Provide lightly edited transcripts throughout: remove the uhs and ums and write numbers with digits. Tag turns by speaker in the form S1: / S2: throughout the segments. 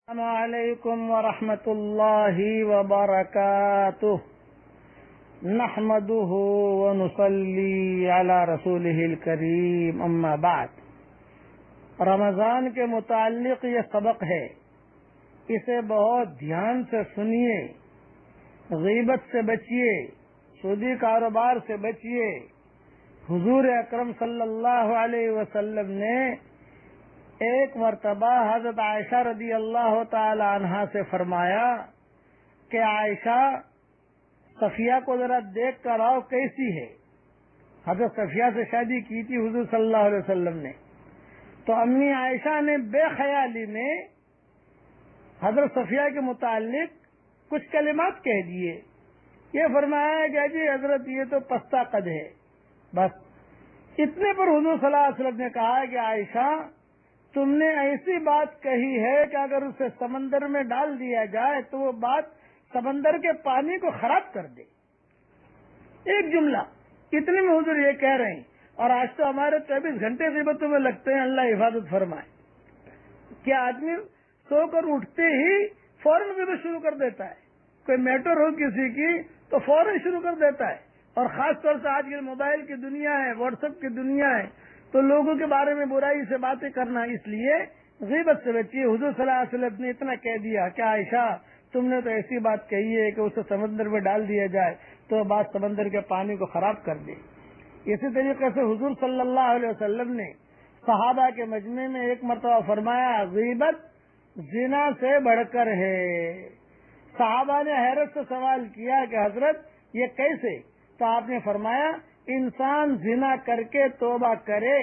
S1: السلام علیکم ورحمۃ اللہ وبرکاتہ نحمده ونصلی علی رسولہ الکریم اما بعد۔ رمضان کے متعلق یہ سبق ہے، اسے بہت دھیان سے سنیے، غیبت سے بچیے، سودی کاروبار سے بچیے۔ حضور اکرم صلی اللہ علیہ وسلم نے ایک مرتبہ حضرت عائشہ رضی اللہ تعالی عنہا سے فرمایا کہ عائشہ، صفیہ کو ذرا دیکھ کر آؤ کیسی ہے۔ حضرت صفیہ سے شادی کی تھی حضور صلی اللہ علیہ وسلم نے، تو امی عائشہ نے بے خیالی میں حضرت صفیہ کے متعلق کچھ کلمات کہہ دیے۔ یہ فرمایا کہ جی حضرت یہ تو پستہ قد ہے، بس اتنے پر حضور صلی اللہ علیہ وسلم نے کہا کہ عائشہ، تم نے ایسی بات کہی ہے کہ اگر اسے سمندر میں ڈال دیا جائے تو وہ بات سمندر کے پانی کو خراب کر دے۔ ایک جملہ اتنے میں حضور یہ کہہ رہے ہیں، اور آج تو ہمارے 24 گھنٹے غیبتوں میں لگتے ہیں، اللہ حفاظت فرمائے کہ آدمی سو کر اٹھتے ہی فوراً غیبت شروع کر دیتا ہے۔ کوئی میٹر ہو کسی کی تو فوراً شروع کر دیتا ہے، اور خاص طور سے آج کل موبائل کی دنیا ہے، واٹس ایپ کی دنیا ہے، تو لوگوں کے بارے میں برائی سے باتیں کرنا، اس لیے غیبت سے بچیے۔ حضور صلی اللہ علیہ وسلم نے اتنا کہہ دیا کہ عائشہ، تم نے تو ایسی بات کہی ہے کہ اسے سمندر میں ڈال دیا جائے تو بات سمندر کے پانی کو خراب کر دے۔ اسی طریقے سے حضور صلی اللہ علیہ وسلم نے صحابہ کے مجمع میں ایک مرتبہ فرمایا، غیبت زنا سے بڑھ کر ہے۔ صحابہ نے حیرت سے سوال کیا کہ حضرت یہ کیسے؟ تو آپ نے فرمایا، انسان زنا کر کے توبہ کرے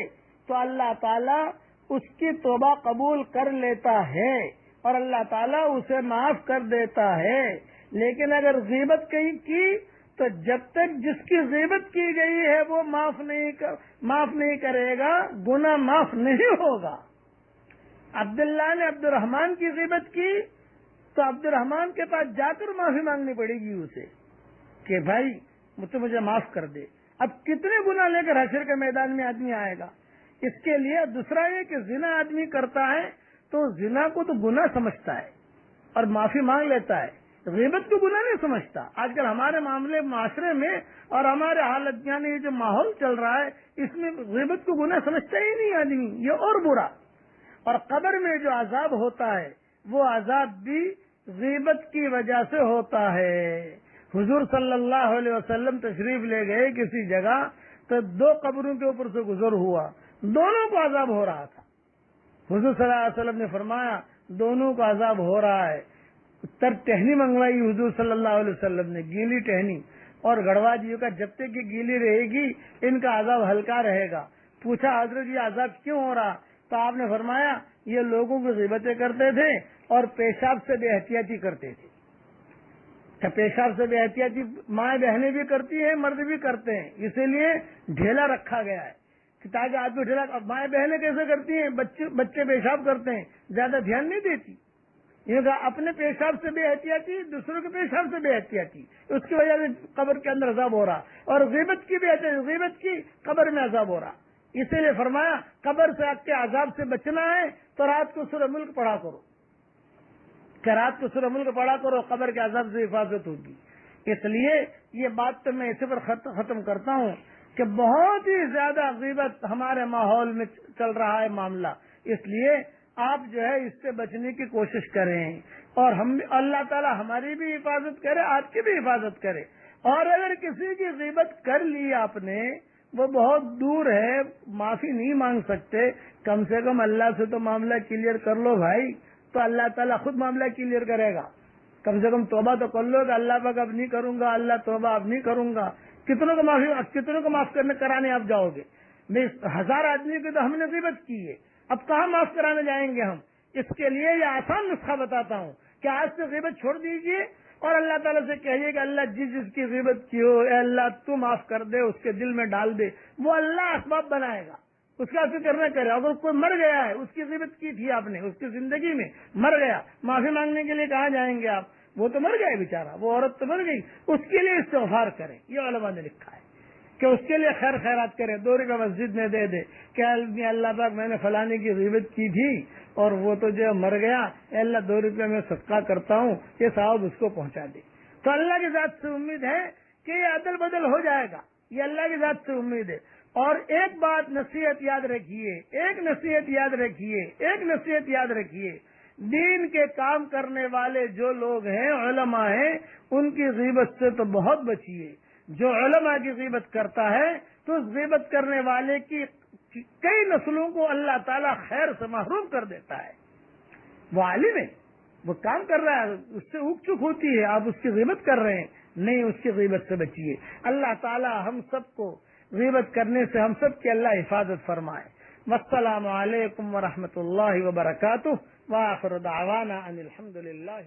S1: تو اللہ تعالیٰ اس کی توبہ قبول کر لیتا ہے اور اللہ تعالیٰ اسے معاف کر دیتا ہے، لیکن اگر غیبت کی تو جب تک جس کی غیبت کی گئی ہے وہ معاف نہیں کرے گا، گناہ معاف نہیں ہوگا۔ عبداللہ نے عبد الرحمان کی غیبت کی تو عبد الرحمان کے پاس جا کر معافی مانگنی پڑے گی اسے کہ بھائی مجھے معاف کر دے۔ اب کتنے گناہ لے کر حشر کے میدان میں آدمی آئے گا؟ اس کے لیے دوسرا یہ کہ زنا آدمی کرتا ہے تو زنا کو تو گناہ سمجھتا ہے اور معافی مانگ لیتا ہے، غیبت کو گناہ نہیں سمجھتا۔ آج کل ہمارے معاملے معاشرے میں اور ہمارے حالت یعنی یہ جو ماحول چل رہا ہے، اس میں غیبت کو گناہ سمجھتا ہی نہیں آدمی، یہ اور برا۔ اور قبر میں جو عذاب ہوتا ہے وہ عذاب بھی غیبت کی وجہ سے ہوتا ہے۔ حضور صلی اللہ علیہ وسلم تشریف لے گئے کسی جگہ تو دو قبروں کے اوپر سے گزر ہوا، دونوں کو عذاب ہو رہا تھا۔ حضور صلی اللہ علیہ وسلم نے فرمایا دونوں کو عذاب ہو رہا ہے۔ تر ٹہنی منگوائی حضور صلی اللہ علیہ وسلم نے، گیلی ٹہنی، اور گڑوا دیو کا جب تک یہ گیلی رہے گی ان کا عذاب ہلکا رہے گا۔ پوچھا حضرت یہ عذاب کیوں ہو رہا؟ تو آپ نے فرمایا یہ لوگوں کی غیبتیں کرتے تھے اور پیشاب سے بے احتیاطی کرتے تھے۔ پیشاب سے بے احتیاطی مائیں بہنیں بھی کرتی ہیں، مرد بھی کرتے ہیں، اسی لیے ڈھیلا رکھا گیا ہے تاکہ آدمی ڈھیلا۔ اب مائیں بہنیں کیسے کرتی ہیں؟ بچے پیشاب کرتے ہیں، زیادہ دھیان نہیں دیتی، یہ کہا اپنے پیشاب سے بے احتیاطی، دوسروں کے پیشاب سے بے احتیاطی، اس کی وجہ سے قبر کے اندر عذاب ہو رہا، اور غیبت کی بے احتیاطی، غیبت کی قبر میں عذاب ہو رہا۔ اسی لیے فرمایا قبر سے آپ کے عذاب سے بچنا ہے تو رات کو سورہ ملک پڑھا کرو، کہ رات کو سورہ ملک پڑھا کرو، قبر کے عذاب سے حفاظت ہوگی۔ اس لیے یہ بات تو میں اسی پر ختم کرتا ہوں کہ بہت ہی زیادہ غیبت ہمارے ماحول میں چل رہا ہے معاملہ، اس لیے آپ جو ہے اس سے بچنے کی کوشش کریں، اور ہم اللہ تعالی ہماری بھی حفاظت کرے، آپ کی بھی حفاظت کرے۔ اور اگر کسی کی غیبت کر لی آپ نے، وہ بہت دور ہے، معافی نہیں مانگ سکتے، کم سے کم اللہ سے تو معاملہ کلیئر کر لو بھائی، تو اللہ تعالیٰ خود معاملہ کلیئر کرے گا۔ کم سے کم توبہ تو کر لو کہ اللہ پاک اب نہیں کروں گا، اللہ توبہ اب نہیں کروں گا۔ کتنوں کو معاف کرانے آپ جاؤ گے؟ 1000 آدمی کی تو ہم نے غیبت کی ہے، اب کہاں معاف کرانے جائیں گے ہم؟ اس کے لیے یہ آسان نسخہ بتاتا ہوں کہ آج سے غیبت چھوڑ دیجئے اور اللہ تعالیٰ سے کہیے کہ اللہ جس کی غیبت کی ہو، اے اللہ تو معاف کر دے، اس کے دل میں ڈال دے، وہ اللہ اسباب بنائے گا، اس کا فکر نہ کرے۔ اگر کوئی مر گیا ہے، اس کی غیبت کی تھی آپ نے، اس کی زندگی میں مر گیا، معافی مانگنے کے لیے کہاں جائیں گے آپ؟ وہ تو مر گئے بیچارہ، وہ عورت تو مر گئی، اس کے لیے استغفار کریں، یہ علماء نے لکھا ہے کہ اس کے لیے خیر خیرات کرے، 2 روپے مسجد میں دے دے کہ اللہ پاک میں نے فلانے کی غیبت کی تھی اور وہ تو جو مر گیا، اے اللہ 2 روپے میں صدقہ کرتا ہوں، یہ صاحب اس کو پہنچا دے۔ تو اللہ کی ذات سے امید ہے کہ یہ عدل بدل ہو جائے گا، یہ اللہ کی ذات سے امید ہے۔ اور ایک بات نصیحت یاد رکھیے، ایک نصیحت یاد رکھیے، دین کے کام کرنے والے جو لوگ ہیں، علماء ہیں، ان کی غیبت سے تو بہت بچیے۔ جو علماء کی غیبت کرتا ہے تو اس غیبت کرنے والے کی کئی نسلوں کو اللہ تعالیٰ خیر سے محروم کر دیتا ہے۔ وہ عالم ہے، وہ کام کر رہا ہے، اس سے اگ چک ہوتی ہے، آپ اس کی غیبت کر رہے ہیں، نہیں، اس کی غیبت سے بچیے۔ اللہ تعالیٰ ہم سب کو غیبت کرنے سے ہم سب کی اللہ حفاظت فرمائے۔ والسلام علیکم ورحمۃ اللہ وبرکاتہ، وآخر دعوانا ان الحمد للہ۔